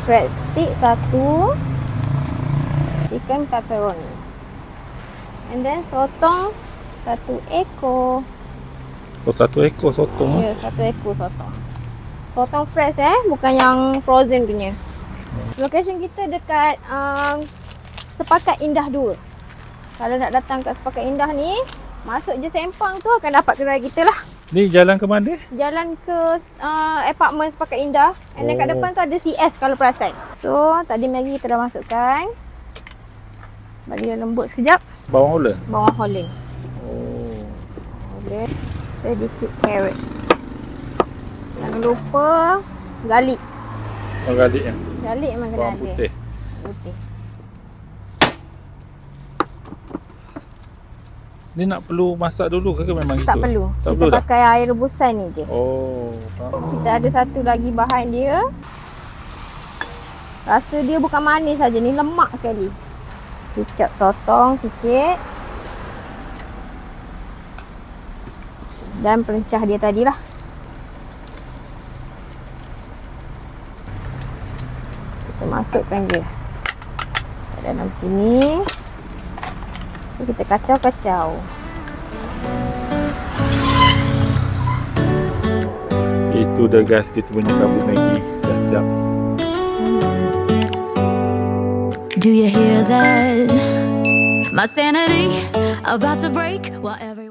breadstick 1, chicken pepperoni, and then sotong 1 ekor. Oh, 1 ekor sotong. Ya, 1 ekor sotong. Sotong fresh bukan yang frozen punya. Location kita dekat Sepakat Indah 2. Kalau nak datang kat Sepakat Indah ni, masuk je Sempang tu akan dapat kedai kita lah. Ni jalan ke mana? Jalan ke apartment Sepakat Indah. And then kat depan tu ada CS kalau perasan. So, tadi Maggi kita dah masukkan. Bagi dia lembut sekejap. Bawang holland. Bawang holland. Oh. Okay. Sedikit carrot. Jangan lupa garlic. Oh, garlic ya. Garlic memang kena Bawang ada. putih. Putih. Ni nak perlu masak dulu ke memang gitu? Tak perlu. Tak Kita perlu dah? pakai air rebusan ni je. Oh, faham. Kita ada satu lagi bahan dia. Rasa dia bukan manis saja, ni lemak sekali. Kicap sotong sikit. Dan pelencah dia tadilah. Kita masukkan je kat dalam sini. Kita kacau-kacau. Itu dah guys, kita punya kabut Maggi dah siap. Do you hear that? My sanity about to break while everyone